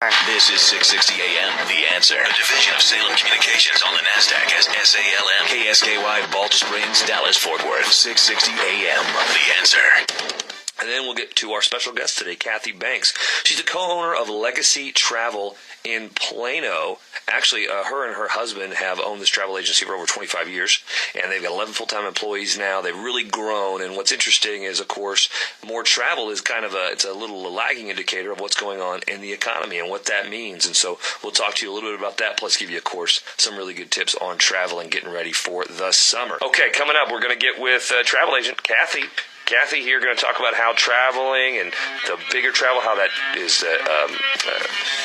This is 660 AM, The Answer. A division of Salem Communications on the NASDAQ as SALM. KSKY, Balch Springs, Dallas, Fort Worth. 660 AM, The Answer. And then we'll get to our special guest today, Cathi Banks. She's the co-owner of Legacy Travel in Plano. Actually, her and her husband have owned this travel agency for over 25 years, and they've got 11 full-time employees now. They've really grown, and what's interesting is, of course, more travel is it's a little lagging indicator of what's going on in the economy and what that means. And so we'll talk to you a little bit about that, plus give you, of course, some really good tips on travel and getting ready for the summer. Okay, coming up, we're going to get with travel agent Cathi. Cathi here going to talk about how traveling and the bigger travel, how that is a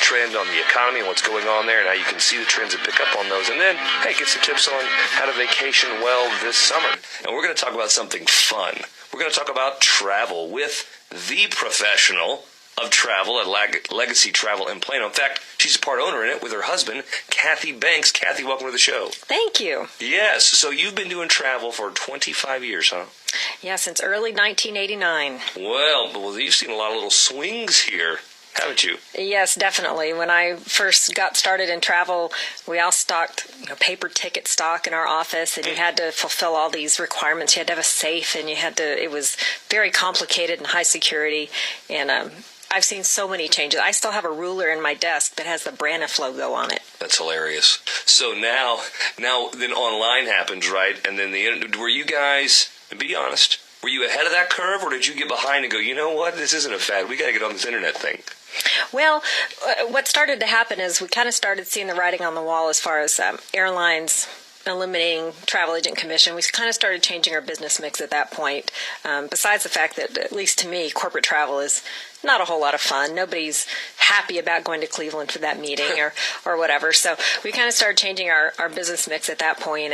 trend on the economy and what's going on there, and how you can see the trends and pick up on those. And then, hey, get some tips on how to vacation well this summer. And we're going to talk about something fun. We're going to talk about travel with the professional of travel at Legacy Travel in Plano. In fact, she's a part owner in it with her husband, Cathi Banks. Cathi, welcome to the show. Thank you. Yes, so you've been doing travel for 25 years, huh? Yeah, since early 1989. Well, you've seen a lot of little swings here, haven't you? Yes, definitely. When I first got started in travel, we all stocked paper ticket stock in our office, and you had to fulfill all these requirements. You had to have a safe, and it was very complicated and high security, and I've seen so many changes. I still have a ruler in my desk that has the Braniff logo on it. That's hilarious. So now then online happens, right? And then were you guys, be honest, were you ahead of that curve, or did you get behind and go, you know what, this isn't a fad, we got to get on this internet thing? Well, what started to happen is we kind of started seeing the writing on the wall as far as airlines eliminating travel agent commission. We kind of started changing our business mix at that point. Besides the fact that, at least to me, corporate travel is not a whole lot of fun. Nobody's happy about going to Cleveland for that meeting or whatever. So we kind of started changing our business mix at that point,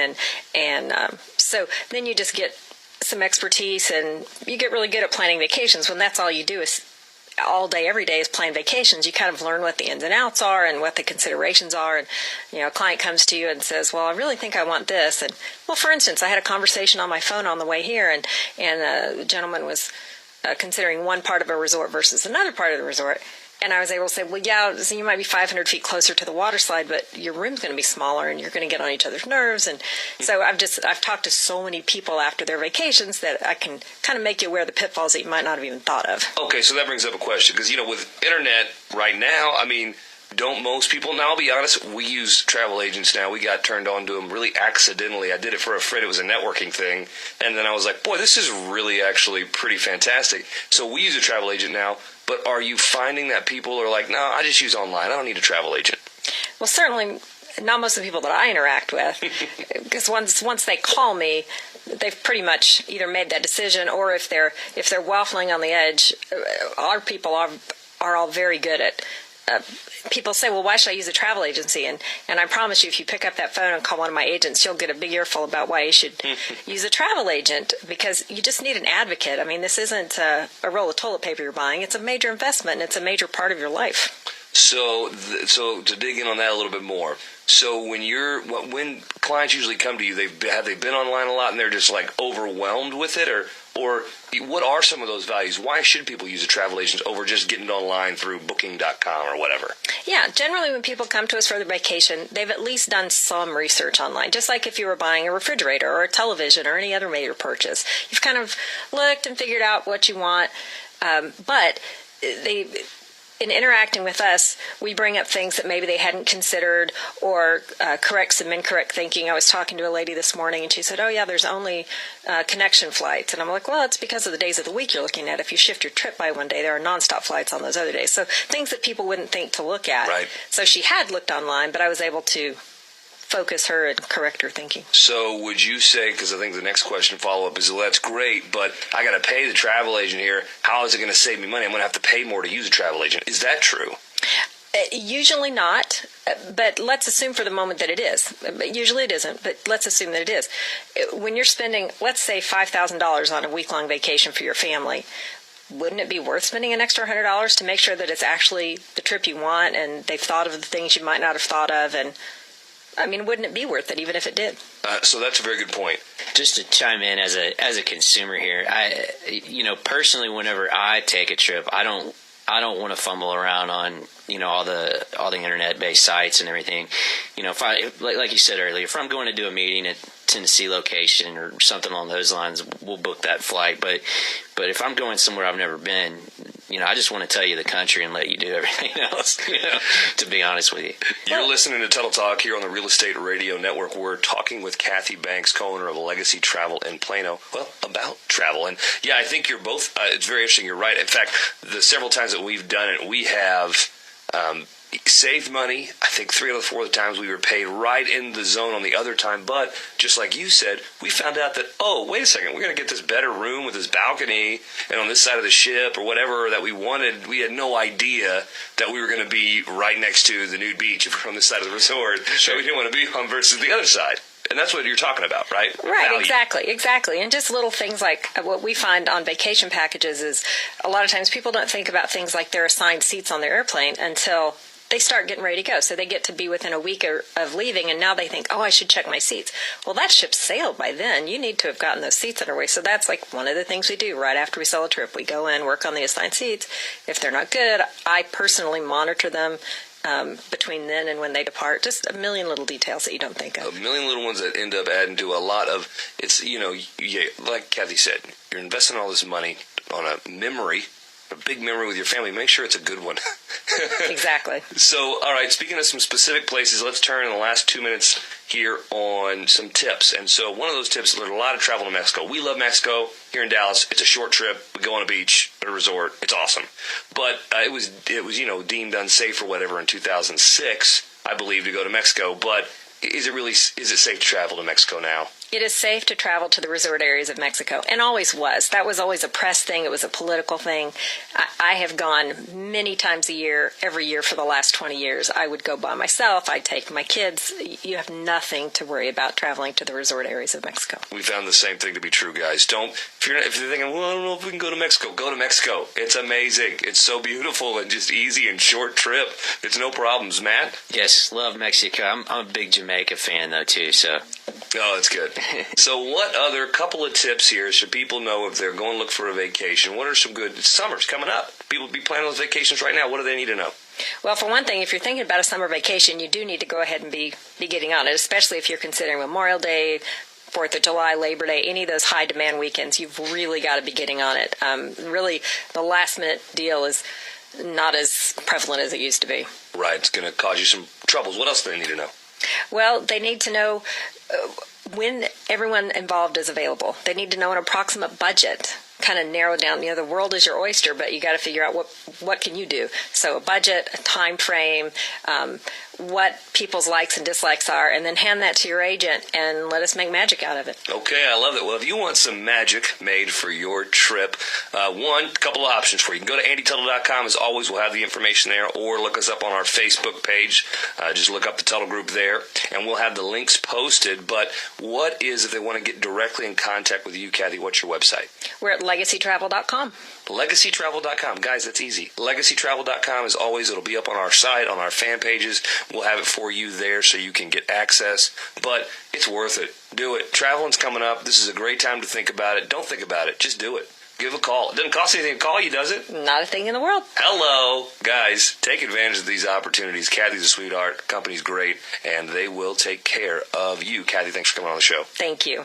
and so then you just get some expertise, and you get really good at planning vacations when that's all you do is all day, every day is plan vacations. You kind of learn what the ins and outs are and what the considerations are. And, a client comes to you and says, well, I really think I want this. And, well, for instance, I had a conversation on my phone on the way here, and the gentleman was considering one part of a resort versus another part of the resort. And I was able to say, well, yeah, so you might be 500 feet closer to the water slide, but your room's going to be smaller, and you're going to get on each other's nerves. And so I've talked to so many people after their vacations that I can kind of make you aware of the pitfalls that you might not have even thought of. Okay, so that brings up a question, because, with internet right now, don't most people, now I'll be honest, we use travel agents now. We got turned on to them really accidentally. I did it for a friend. It was a networking thing. And then I was like, boy, this is really actually pretty fantastic. So we use a travel agent now. But are you finding that people are like, no, I just use online. I don't need a travel agent? Well, certainly not most of the people that I interact with. Because once they call me, they've pretty much either made that decision, or if they're waffling on the edge, our people are all very good at people say, well, why should I use a travel agency? And I promise you, if you pick up that phone and call one of my agents, you'll get a big earful about why you should use a travel agent, because you just need an advocate. This isn't a roll of toilet paper you're buying. It's a major investment, and it's a major part of your life. So to dig in on that a little bit more, so when clients usually come to you, have they been online a lot and they're just like overwhelmed with it, or what are some of those values? Why should people use a travel agent over just getting it online through Booking.com or whatever? Yeah, generally when people come to us for their vacation, they've at least done some research online. Just like if you were buying a refrigerator or a television or any other major purchase, you've kind of looked and figured out what you want, but in interacting with us, we bring up things that maybe they hadn't considered, or correct some incorrect thinking. I was talking to a lady this morning, and she said, oh, yeah, there's only connection flights. And I'm like, well, it's because of the days of the week you're looking at. If you shift your trip by one day, there are nonstop flights on those other days. So things that people wouldn't think to look at. Right. So she had looked online, but I was able to focus her and correct her thinking. So would you say, because I think the next question follow-up is, well, that's great, but I got to pay the travel agent here. How is it going to save me money? I'm going to have to pay more to use a travel agent. Is that true? Usually not, but let's assume for the moment that it is. Usually it isn't, but let's assume that it is. When you're spending, let's say, $5,000 on a week-long vacation for your family, wouldn't it be worth spending an extra $100 to make sure that it's actually the trip you want, and they've thought of the things you might not have thought of, and wouldn't it be worth it even if it did? So that's a very good point. Just to chime in as a consumer here, personally, whenever I take a trip, I I don't want to fumble around on, all the internet-based sites and everything. If I, like you said earlier, if I'm going to do a meeting at Tennessee location or something along those lines, we'll book that flight. But if I'm going somewhere I've never been, I just want to tell you the country and let you do everything else, to be honest with you. You're listening to Tuttle Talk here on the Real Estate Radio Network. We're talking with Cathi Banks, co-owner of Legacy Travel in Plano, about travel. And yeah, I think you're both, it's very interesting. You're right. In fact, the several times that we've done it, we have saved money. I think 3 out of the 4 of the times we were paid right in the zone on the other time. But just like you said, we found out that, wait a second, we're going to get this better room with this balcony and on this side of the ship or whatever that we wanted. We had no idea that we were going to be right next to the nude beach if we're on this side of the resort. Sure. That we didn't want to be on versus the other side. And that's what you're talking about, right? Right, Value. exactly. And just little things like what we find on vacation packages is a lot of times people don't think about things like their assigned seats on their airplane until they start getting ready to go. So they get to be within a week of leaving, and now they think, I should check my seats. Well, that ship sailed by then. You need to have gotten those seats underway. So that's like one of the things we do right after we sell a trip. We go in, work on the assigned seats. If they're not good, I personally monitor them between then and when they depart. Just a million little details that you don't think of. A million little ones that end up adding to a lot of, it's, like Cathi said, you're investing all this money on a big memory with your family. Make sure it's a good one. Exactly. So, all right, speaking of some specific places, let's turn in the last 2 minutes here on some tips. And so one of those tips, there's a lot of travel to Mexico. We love Mexico here in Dallas. It's a short trip. We go on a beach at a resort. It's awesome. But it was deemed unsafe or whatever in 2006, I believe, to go to Mexico. But is it safe to travel to Mexico now? It is safe to travel to the resort areas of Mexico, and always was. That was always a press thing. It was a political thing. I have gone many times a year, every year for the last 20 years. I would go by myself. I'd take my kids. You have nothing to worry about traveling to the resort areas of Mexico. We found the same thing to be true, guys. If you're thinking, I don't know if we can go to Mexico, go to Mexico. It's amazing. It's so beautiful and just easy and short trip. It's no problems, Matt. Yes, love Mexico. I'm a big Jamaica fan, though, too, so... Oh, that's good. So what other couple of tips here should people know if they're going to look for a vacation? What are some good summer's coming up? People be planning those vacations right now. What do they need to know? Well, for one thing, if you're thinking about a summer vacation, you do need to go ahead and be getting on it, especially if you're considering Memorial Day, 4th of July, Labor Day, any of those high-demand weekends. You've really got to be getting on it. Really, the last-minute deal is not as prevalent as it used to be. Right. It's going to cause you some troubles. What else do they need to know? Well, they need to know when everyone involved is available. They need to know an approximate budget, kind of narrow down. The world is your oyster, but you got to figure out what can you do. So a budget, a time frame, what people's likes and dislikes are, and then hand that to your agent and let us make magic out of it. Okay, I love it. Well, if you want some magic made for your trip, couple of options for you. You can go to andytuttle.com. As always, we'll have the information there, or look us up on our Facebook page. Just look up the Tuttle Group there, and we'll have the links posted. But what is, if they want to get directly in contact with you, Cathi, what's your website? We're at legacytravel.com. Legacytravel.com. Guys, that's easy. Legacytravel.com, as always, it'll be up on our site, on our fan pages. We'll have it for you there so you can get access. But it's worth it. Do it. Traveling's coming up. This is a great time to think about it. Don't think about it. Just do it. Give a call. It doesn't cost anything to call you, does it? Not a thing in the world. Hello. Guys, take advantage of these opportunities. Cathy's a sweetheart. Company's great. And they will take care of you. Cathi, thanks for coming on the show. Thank you.